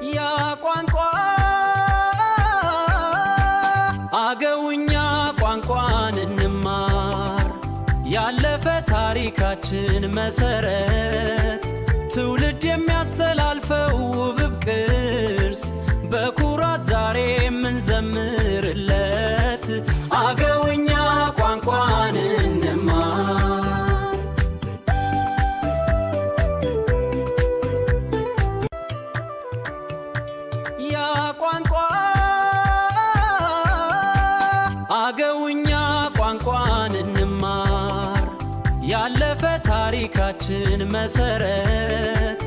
ያ ቋንቋ አገውኛ ቋንቋን እንማር ያለፈ ታሪካችን መሰረት ትውልድ የሚያስተላልፈው ውብ ቅርስ በኩራት ዛሬ የምንዘምርለት አገውኛ ቋንቋን እንማር። ያ ቋንቋ አገውኛ ቋንቋን እንማር ያለፈ ታሪካችን መሰረት